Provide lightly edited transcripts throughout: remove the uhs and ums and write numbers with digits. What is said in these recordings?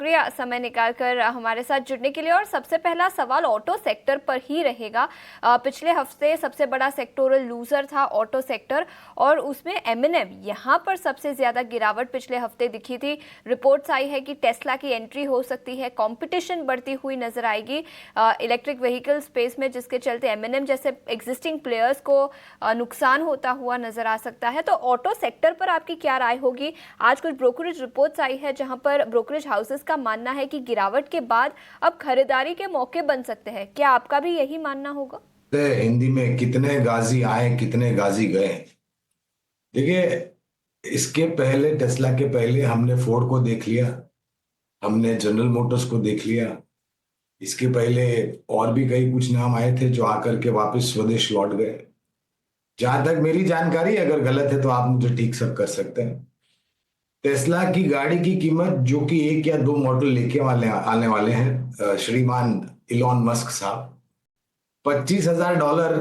शुक्रिया समय निकालकर हमारे साथ जुड़ने के लिए। और सबसे पहला सवाल ऑटो सेक्टर पर ही रहेगा। पिछले हफ्ते सबसे बड़ा सेक्टोरल लूजर था ऑटो सेक्टर, और उसमें एमएनएम यहाँ पर सबसे ज़्यादा गिरावट पिछले हफ्ते दिखी थी। रिपोर्ट्स आई है कि टेस्ला की एंट्री हो सकती है, कंपटीशन बढ़ती हुई नजर आएगी इलेक्ट्रिक व्हीकल स्पेस में, जिसके चलते एमएनएम जैसे एग्जिस्टिंग प्लेयर्स को नुकसान होता हुआ नजर आ सकता है। तो ऑटो सेक्टर पर आपकी क्या राय होगी? आज कुछ ब्रोकरेज रिपोर्ट्स आई है जहां पर ब्रोकरेज हाउसेस का मानना है कि गिरावट के बाद अब खरीदारी के मौके बन सकते हैं। क्या आपका भी यही मानना होगा? हिंदी में कितने गाजी आए कितने गाजी गए। देखिए, इसके पहले टेस्ला के पहले हमने फोर्ड को देख लिया, हमने जनरल मोटर्स को देख लिया। इसके पहले और भी कई कुछ नाम आए थे जो आकर के वापस स्वदेश लौट गए। जहां तक मेरी जानकारी, अगर गलत है तो आप मुझे ठीक सब कर सकते हैं। टेस्ला की गाड़ी की कीमत, जो कि एक या दो मॉडल लेके आने वाले हैं श्रीमान इलॉन मस्क साहब, $25,000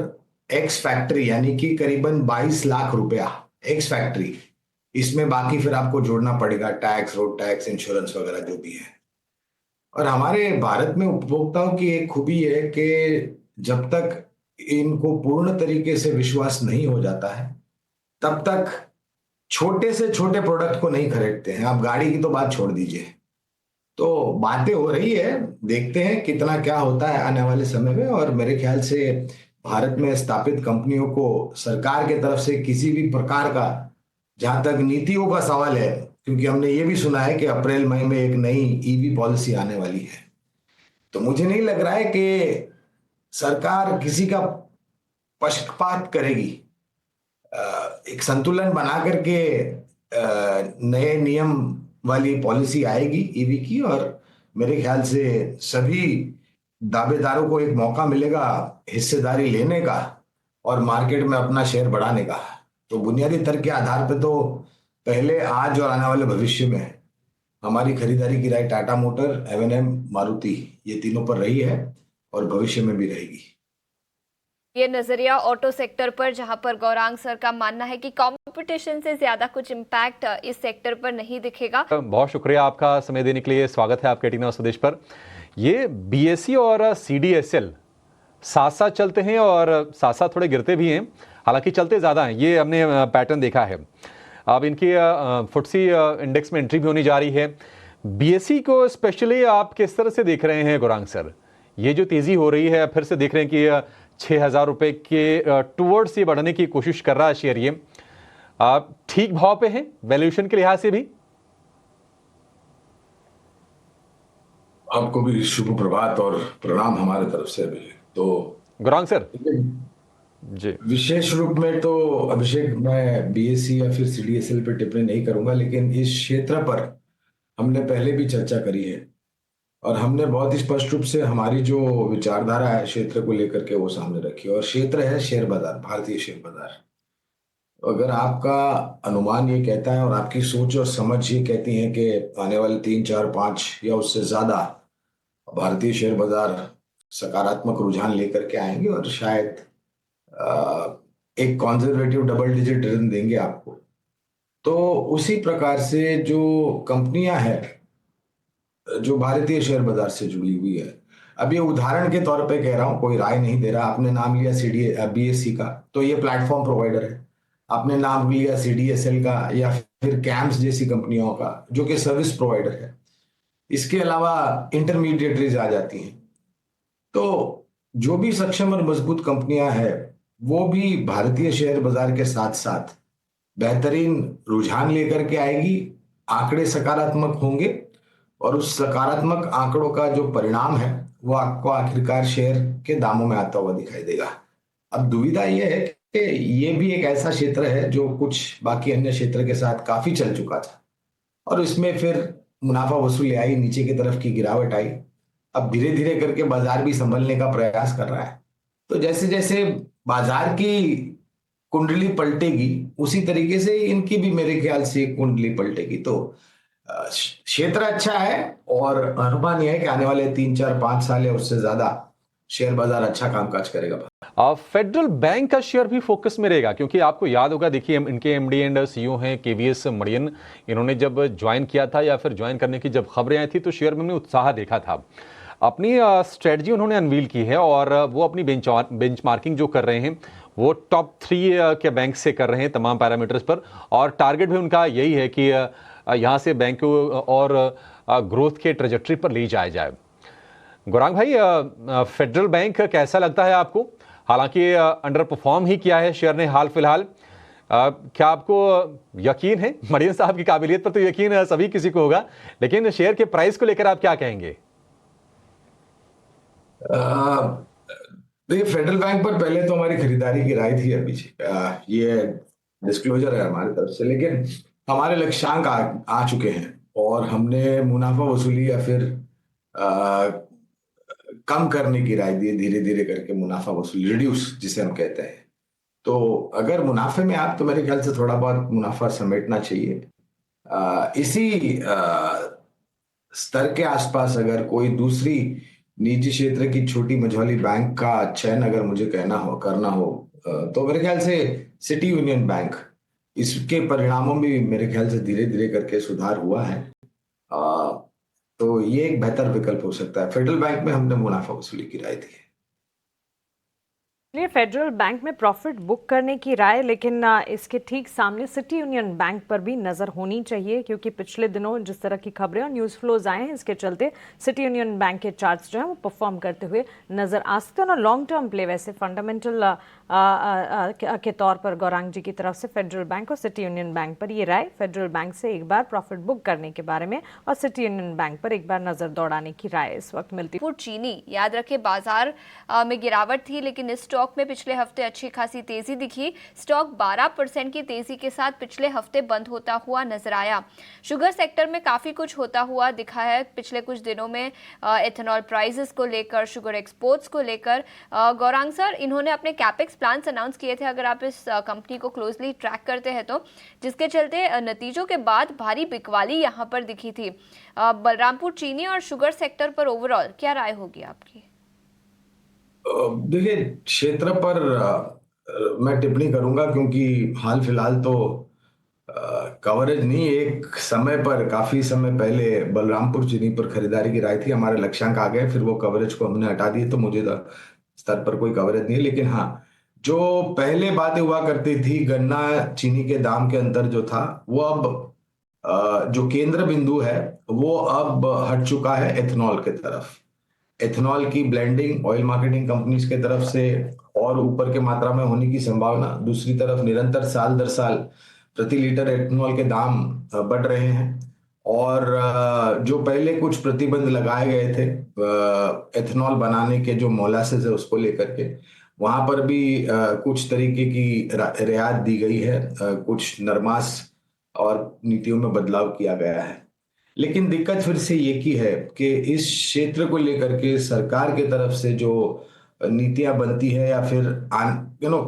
एक्स फैक्ट्री, यानी कि करीबन 22 लाख रुपया एक्स फैक्ट्री। इसमें बाकी फिर आपको जोड़ना पड़ेगा टैक्स, रोड टैक्स, इंश्योरेंस वगैरह जो भी है। और हमारे भारत में उपभोक्ताओं की एक खूबी है कि जब तक इनको पूर्ण तरीके से विश्वास नहीं हो जाता है तब तक छोटे से छोटे प्रोडक्ट को नहीं खरीदते हैं। आप गाड़ी की तो बात छोड़ दीजिए। तो बातें हो रही है, देखते हैं कितना क्या होता है आने वाले समय में। और मेरे ख्याल से भारत में स्थापित कंपनियों को सरकार के तरफ से किसी भी प्रकार का, जहां तक नीतियों का सवाल है, क्योंकि हमने ये भी सुना है कि अप्रैल मई में एक नई ईवी पॉलिसी आने वाली है, तो मुझे नहीं लग रहा है कि सरकार किसी का पक्षपात करेगी। एक संतुलन बना करके नए नियम वाली पॉलिसी आएगी ईवी की, और मेरे ख्याल से सभी दावेदारों को एक मौका मिलेगा हिस्सेदारी लेने का और मार्केट में अपना शेयर बढ़ाने का। तो बुनियादी तर्क के आधार पर तो पहले, आज और आने वाले भविष्य में हमारी खरीदारी की राय टाटा मोटर, एमएनएम, मारुति, ये तीनों पर रही है और भविष्य में भी रहेगी। ये नजरिया ऑटो सेक्टर पर, जहां पर गौरांग सर का मानना है कि कंपटीशन से ज्यादा कुछ इम्पैक्ट इस सेक्टर पर नहीं दिखेगा। बहुत शुक्रिया आपका समय देने के लिए। स्वागत है आपके 18 स्वदेश पर। ये बीएसई और सीडीएसएल साथ साथ चलते हैं और साथ साथ थोड़े गिरते भी हैं, हालांकि चलते ज़्यादा हैं। ये हमने पैटर्न देखा है। अब इनकी फुटसी इंडेक्स में एंट्री भी होने जा रही है। बीएसई को स्पेशली आप किस तरह से देख रहे हैं गौरांग सर? ये जो तेज़ी हो रही है, फिर से देख रहे हैं कि 6,000 रुपये के टूवर्ड्स ये बढ़ने की कोशिश कर रहा है शेयर। ये आप ठीक भाव पे हैं वैल्यूएशन के लिहाज से भी? आपको भी शुभ प्रभात और प्रणाम हमारे तरफ से भी। तो गौरांग सर जी, विशेष रूप में तो अभिषेक, मैं बीएससी या फिर सीडीएसएल पे टिप्पणी नहीं करूंगा, लेकिन इस क्षेत्र पर हमने पहले भी चर्चा करी है और हमने बहुत ही स्पष्ट रूप से हमारी जो विचारधारा है क्षेत्र को लेकर के वो सामने रखी है। और क्षेत्र है शेयर बाजार, भारतीय शेयर बाजार। अगर आपका अनुमान ये कहता है और आपकी सोच और समझ ये कहती है कि आने वाले 3, 4, 5 या उससे ज्यादा भारतीय शेयर बाजार सकारात्मक रुझान लेकर के आएंगे और शायद एक कॉन्जर्वेटिव डबल डिजिट रिटर्न देंगे आपको, तो उसी प्रकार से जो कंपनियां हैं जो भारतीय शेयर बाजार से जुड़ी हुई है, अब ये उदाहरण के तौर पे कह रहा हूं, कोई राय नहीं दे रहा। आपने नाम लिया सीडी बीएससी का, तो ये प्लेटफॉर्म प्रोवाइडर है। आपने नाम लिया सीडीएसएल का या फिर कैम्स जैसी कंपनियों का, जो कि सर्विस प्रोवाइडर है। इसके अलावा इंटरमीडिएटरीज आ जाती हैं। तो जो भी सक्षम और मजबूत कंपनियां हैं वो भी भारतीय शेयर बाजार के साथ साथ बेहतरीन रुझान लेकर के आएगी। आंकड़े सकारात्मक होंगे और उस सकारात्मक आंकड़ों का जो परिणाम है वो आपको आखिरकार शेयर के दामों में आता हुआ दिखाई देगा। अब दुविधा यह है कि ये भी एक ऐसा क्षेत्र है जो कुछ बाकी अन्य क्षेत्र के साथ काफी चल चुका था और इसमें फिर मुनाफा वसूली आई, नीचे की तरफ की गिरावट आई। अब धीरे धीरे करके बाजार भी संभलने का प्रयास कर रहा है। तो जैसे जैसे बाजार की कुंडली पलटेगी उसी तरीके से इनकी भी मेरे ख्याल से कुंडली पलटेगी। तो क्षेत्र अच्छा है और अनुमान यह है कि आने वाले 3, 4, 5 साल या उससे ज्यादा शेयर बाजार अच्छा कामकाज करेगा। फेडरल बैंक का शेयर भी फोकस में रहेगा, क्योंकि आपको याद होगा, देखिए इनके एमडी एंड सीईओ हैं केवीएस मणियन। इन्होंने जब ज्वाइन किया था या फिर ज्वाइन करने की जब खबरें आई थी तो शेयर में हमने उत्साह देखा था। अपनी स्ट्रेटजी उन्होंने अनवील की है और वो अपनी बेंचमार्किंग जो कर रहे हैं वो टॉप 3 के बैंक से कर रहे हैं तमाम पैरामीटर्स पर, और टारगेट भी उनका यही है कि यहाँ से बैंक को और ग्रोथ के ट्रेजेक्ट्री पर ले जाया जाए। गौरांग भाई, फेडरल बैंक कैसा लगता है आपको? हालांकि अंडर परफॉर्म ही किया है शेयर ने हाल फिलहाल। क्या आपको यकीन है? मरियन साहब की काबिलियत पर तो यकीन सभी किसी को होगा, लेकिन शेयर के प्राइस को लेकर आप क्या कहेंगे? देखिए, फेडरल बैंक पर पहले तो हमारी खरीदारी की राय थी अभी, ये डिस्क्लोजर है हमारी तरफ से, लेकिन हमारे लक्ष्यांक आ चुके हैं और हमने मुनाफा वसूली या फिर आ, कम करने की राय दी है, धीरे धीरे करके मुनाफा वसूली, रिड्यूस जिसे हम कहते हैं। तो अगर मुनाफे में आप, तो मेरे ख्याल से थोड़ा बहुत मुनाफा समेटना चाहिए। इसी स्तर के आसपास अगर कोई दूसरी निजी क्षेत्र की छोटी मझोली बैंक का चयन अगर मुझे करना हो, तो मेरे ख्याल से सिटी यूनियन बैंक, इसके परिणामों में भी मेरे ख्याल से धीरे धीरे करके सुधार हुआ है। तो ये एक बेहतर विकल्प हो सकता है। फेडरल बैंक में हमने मुनाफा वसूली की राय दी है। लिए फेडरल बैंक में प्रॉफिट बुक करने की राय, लेकिन इसके ठीक सामने सिटी यूनियन बैंक पर भी नज़र होनी चाहिए, क्योंकि पिछले दिनों जिस तरह की खबरें और न्यूज़ फ्लोज आए हैं, इसके चलते सिटी यूनियन बैंक के चार्ट्स जो हैं वो परफॉर्म करते हुए नज़र आ सकते हैं। और लॉन्ग टर्म प्ले वैसे फंडामेंटल के तौर पर गौरांग जी की तरफ से फेडरल बैंक और सिटी यूनियन बैंक पर ये राय, फेडरल बैंक से एक बार प्रॉफिट बुक करने के बारे में और सिटी यूनियन बैंक पर एक बार नज़र दौड़ाने की राय इस वक्त मिलती है। चीनी, याद रखें बाजार में गिरावट थी, लेकिन इस स्टॉक में पिछले हफ्ते अच्छी खासी तेजी दिखी। स्टॉक 12% की तेजी के साथ पिछले हफ्ते बंद होता हुआ नजर आया। शुगर सेक्टर में काफी कुछ होता हुआ दिखा है पिछले कुछ दिनों में, एथेनॉल प्राइसेस को लेकर, शुगर एक्सपोर्ट्स को लेकर। गौरांग सर, इन्होंने अपने कैपेक्स प्लान्स अनाउंस किए थे, अगर आप इस कंपनी को क्लोजली ट्रैक करते हैं तो, जिसके चलते नतीजों के बाद भारी बिकवाली यहाँ पर दिखी थी। बलरामपुर चीनी और शुगर सेक्टर पर ओवरऑल क्या राय होगी आपकी? देखिए, क्षेत्र पर मैं टिप्पणी करूंगा, क्योंकि हाल फिलहाल तो कवरेज नहीं, एक समय पर काफी समय पहले बलरामपुर चीनी पर खरीदारी की राय थी, हमारे लक्ष्यांक आ गए, फिर वो कवरेज को हमने हटा दिए, तो मुझे स्तर पर कोई कवरेज नहीं है। लेकिन हाँ, जो पहले बातें हुआ करती थी, गन्ना चीनी के दाम के अंतर जो था, वो अब जो केंद्र बिंदु है वो अब हट चुका है एथेनॉल के तरफ। एथेनॉल की ब्लेंडिंग ऑयल मार्केटिंग कंपनीज के तरफ से और ऊपर के मात्रा में होने की संभावना, दूसरी तरफ निरंतर साल दर साल प्रति लीटर एथेनॉल के दाम बढ़ रहे हैं। और जो पहले कुछ प्रतिबंध लगाए गए थे एथेनॉल बनाने के जो मोलासेस है उसको लेकर के, वहां पर भी कुछ तरीके की रियायत दी गई है, कुछ नरमास और नीतियों में बदलाव किया गया है। लेकिन दिक्कत फिर से ये की है कि इस क्षेत्र को लेकर के सरकार की तरफ से जो नीतियां बनती है या फिर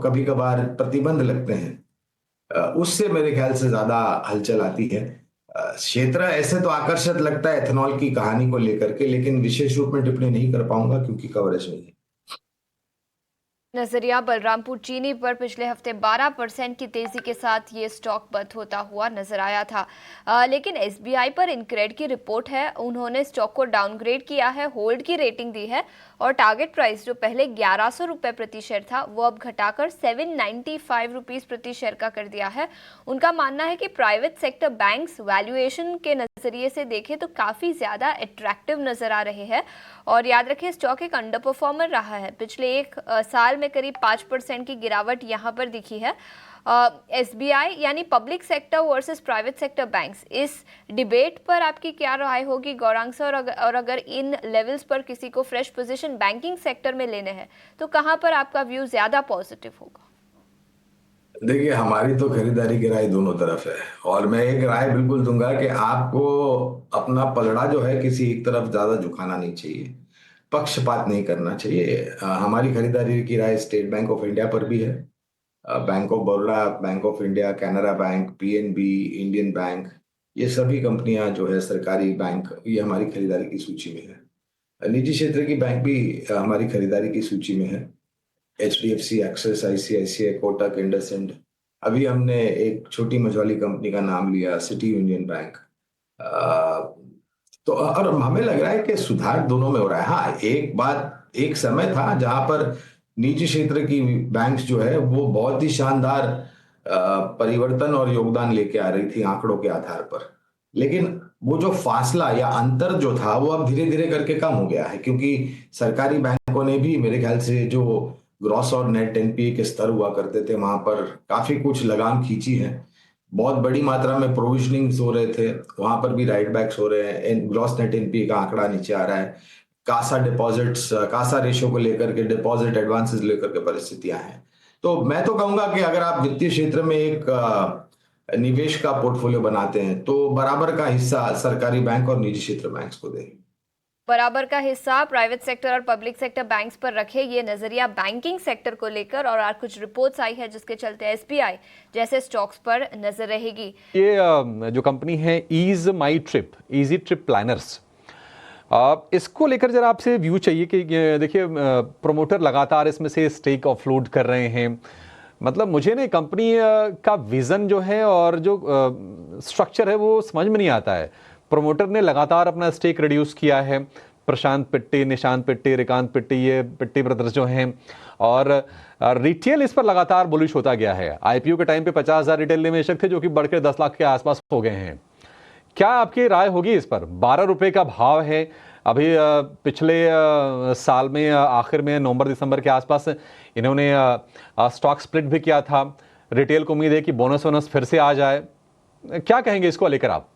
कभी कभार प्रतिबंध लगते हैं, उससे मेरे ख्याल से ज्यादा हलचल आती है। क्षेत्र ऐसे तो आकर्षक लगता है एथेनॉल की कहानी को लेकर के, लेकिन विशेष रूप में टिप्पणी नहीं कर पाऊंगा क्योंकि कवरेज नहीं है। नजरिया बलरामपुर चीनी पर पिछले हफ्ते 12% की तेजी के साथ ये स्टॉक बंद होता हुआ नजर आया था। लेकिन एसबीआई पर इनक्रेड की रिपोर्ट है, उन्होंने स्टॉक को डाउनग्रेड किया है, होल्ड की रेटिंग दी है और टारगेट प्राइस जो पहले 1100 रुपए प्रति शेयर था वो अब घटाकर 795 रुपीज प्रति शेयर का कर दिया है। उनका मानना है कि प्राइवेट सेक्टर बैंक्स वैल्यूएशन के नजरिए से देखें तो काफी ज्यादा अट्रैक्टिव नजर आ रहे हैं। और याद रखें, स्टॉक एक अंडर परफॉर्मर रहा है, पिछले एक साल में करीब 5% की गिरावट यहाँ पर दिखी है। एसबीआई यानी public sector versus private sector banks, इस डिबेट पर आपकी क्या राय होगी गौरांग सर? और अगर इन लेवल्स पर किसी को फ्रेश पोजीशन बैंकिंग सेक्टर में लेने हैं तो कहां पर आपका व्यू ज्यादा पॉजिटिव होगा? देखिए, हमारी तो खरीदारी की राय दोनों तरफ है और मैं एक राय बिल्कुल दूंगा कि आपको अपना पलड़ा जो है किसी एक तरफ ज्यादा झुकाना नहीं चाहिए, पक्षपात नहीं करना चाहिए। हमारी खरीदारी की राय स्टेट बैंक ऑफ इंडिया पर भी है, bank of Baroda, bank of India, Canara bank, PNB, Indian bank, ये सभी कंपनियां जो है सरकारी बैंक, ये हमारी खरीदारी की सूची में है। निजी क्षेत्र की बैंक भी हमारी खरीदारी की सूची में है। HDFC, axis, ICICI, Kotak, IndusInd. अभी हमने एक छोटी मझौली कंपनी का नाम लिया, सिटी यूनियन बैंक। तो और हमें लग रहा है कि सुधार दोनों में हो रहा है। हाँ, एक समय था जहां पर निजी क्षेत्र की बैंक्स जो है वो बहुत ही शानदार परिवर्तन और योगदान लेके आ रही थी आंकड़ों के आधार पर। लेकिन वो जो फासला या अंतर जो था वो अब धीरे धीरे करके कम हो गया है, क्योंकि सरकारी बैंकों ने भी मेरे ख्याल से जो ग्रॉस और नेट NPA के स्तर हुआ करते थे वहां पर काफी कुछ लगाम खींची है। बहुत बड़ी मात्रा में प्रोविजनिंग्स हो रहे थे, वहां पर भी राइट बैक्स हो रहे हैं। ग्रॉस नेट NPA का आंकड़ा नीचे आ रहा है। कासा रेशो को लेकर के, डिपॉजिट एडवांसेस लेकर के परिस्थितियां हैं। तो मैं तो कहूंगा कि अगर आप वित्तीय क्षेत्र में एक निवेश का पोर्टफोलियो बनाते हैं तो बराबर का हिस्सा सरकारी बैंक और निजी क्षेत्र बैंक्स को दें। बराबर का हिस्सा प्राइवेट सेक्टर और पब्लिक सेक्टर बैंक्स पर रखे, ये नजरिया बैंकिंग सेक्टर को लेकर। और आज कुछ रिपोर्ट्स आई है जिसके चलते SBI जैसे स्टॉक्स पर नजर रहेगी। ये जो कंपनी है इजी ट्रिप प्लानर्स, इसको लेकर जरा आपसे व्यू चाहिए कि देखिए प्रोमोटर लगातार इसमें से स्टेक ऑफलोड कर रहे हैं। मतलब मुझे ना कंपनी का विजन जो है और जो स्ट्रक्चर है वो समझ में नहीं आता है। प्रोमोटर ने लगातार अपना स्टेक रिड्यूस किया है। प्रशांत पिट्टी, निशांत पिट्टी, रिकांत पिट्टी, ये पिट्टी ब्रदर्स जो हैं, और रिटेल इस पर लगातार बुलिश होता गया है। IPO के टाइम पे 50,000 रिटेल निवेशक थे जो कि बढ़कर 10 लाख के आसपास हो गए हैं। क्या आपकी राय होगी इस पर? 12 रुपए का भाव है। अभी पिछले साल में आखिर में नवंबर-दिसंबर के आसपास इन्होंने स्टॉक स्प्लिट भी किया था। रिटेल को उम्मीद है कि बोनस वोनस फिर से आ जाए। क्या कहेंगे इसको लेकर आप?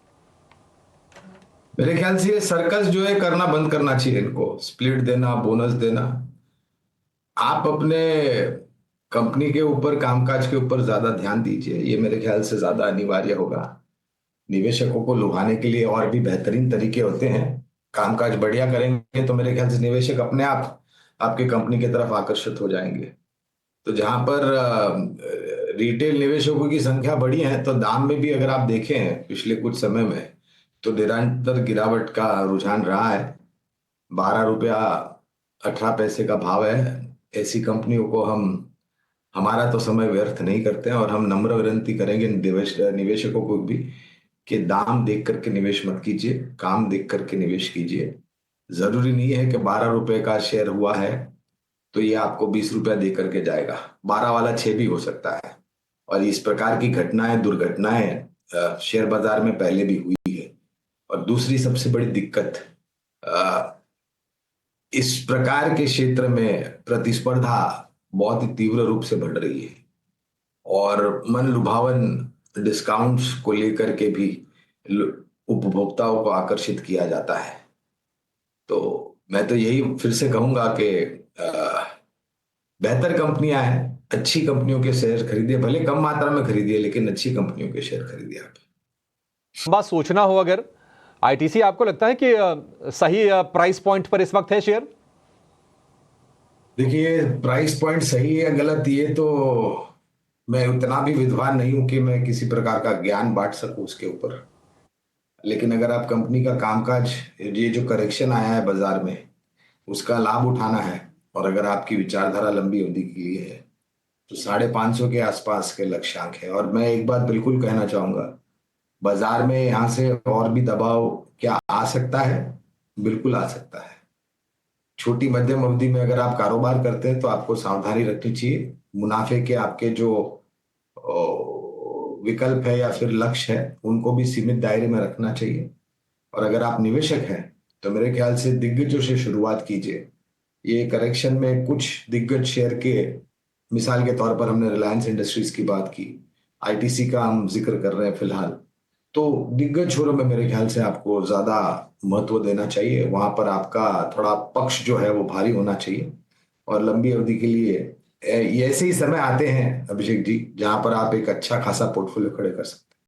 मेरे ख्याल से ये सर्कस जो है करना बंद करना चाहिए इनको। स्प्लिट देना, बोनस देना, आप अपने कंपनी के ऊपर, कामकाज के ऊपर ज्यादा ध्यान दीजिए। ये मेरे ख्याल से ज्यादा अनिवार्य होगा। निवेशकों को लुभाने के लिए और भी बेहतरीन तरीके होते हैं। कामकाज बढ़िया करेंगे तो मेरे ख्याल से निवेशक अपने आप आपकी कंपनी की तरफ आकर्षित हो जाएंगे। तो जहां पर रिटेल निवेशकों की संख्या बढ़ी है तो दाम में भी अगर आप देखें पिछले कुछ समय में तो निरंतर गिरावट का रुझान रहा है। 12 रुपया 18 पैसे का भाव है। ऐसी कंपनियों को हमारा तो समय व्यर्थ नहीं करते हैं और हम नम्र विनती करेंगे निवेशकों को भी कि दाम देख करके निवेश मत कीजिए, काम देख करके निवेश कीजिए। जरूरी नहीं है कि 12 रुपए का शेयर हुआ है तो ये आपको 20 रुपया दे करके जाएगा। 12 वाला 6 भी हो सकता है। और इस प्रकार की घटनाएं, दुर्घटनाएं शेयर बाजार में पहले भी हुई है। और दूसरी सबसे बड़ी दिक्कत, इस प्रकार के क्षेत्र में प्रतिस्पर्धा बहुत ही तीव्र रूप से बढ़ रही है और मन लुभावन डिस्काउंट्स को लेकर के भी उपभोक्ताओं को आकर्षित किया जाता है। तो मैं तो यही फिर से कहूंगा कि बेहतर कंपनियां हैं, अच्छी कंपनियों के शेयर खरीदिए, भले कम मात्रा में खरीदिए लेकिन अच्छी कंपनियों के शेयर खरीदिए। आप बात सोचना हो अगर ITC, आपको लगता है कि सही प्राइस पॉइंट पर इस वक्त है शेयर? देखिए, प्राइस पॉइंट सही है गलत ये तो मैं उतना भी विद्वान नहीं हूं कि मैं किसी प्रकार का ज्ञान बांट सकूं उसके ऊपर। लेकिन अगर आप कंपनी का कामकाज, ये जो करेक्शन आया है बाजार में, उसका लाभ उठाना है और अगर आपकी विचारधारा लंबी अवधि के लिए है तो 550 के आसपास के लक्ष्यांक है। और मैं एक बात बिल्कुल कहना चाहूंगा, बाजार में यहां से और भी दबाव क्या आ सकता है? बिल्कुल आ सकता है। छोटी मध्यम अवधि में अगर आप कारोबार करते हैं तो आपको सावधानी रखनी चाहिए। मुनाफे के आपके जो विकल्प है या फिर लक्ष्य है उनको भी सीमित दायरे में रखना चाहिए। और अगर आप निवेशक हैं तो मेरे ख्याल से दिग्गजों से शुरुआत कीजिए। ये करेक्शन में कुछ दिग्गज शेयर के, मिसाल के तौर पर हमने रिलायंस इंडस्ट्रीज की बात की, ITC का हम जिक्र कर रहे हैं फिलहाल, तो दिग्गज छोरों में मेरे ख्याल से आपको ज्यादा महत्व देना चाहिए। वहां पर आपका थोड़ा पक्ष जो है वो भारी होना चाहिए। और लंबी अवधि के लिए ये ऐसे ही समय आते हैं अभिषेक जी जहां पर आप एक अच्छा खासा पोर्टफोलियो खड़े कर सकते हैं।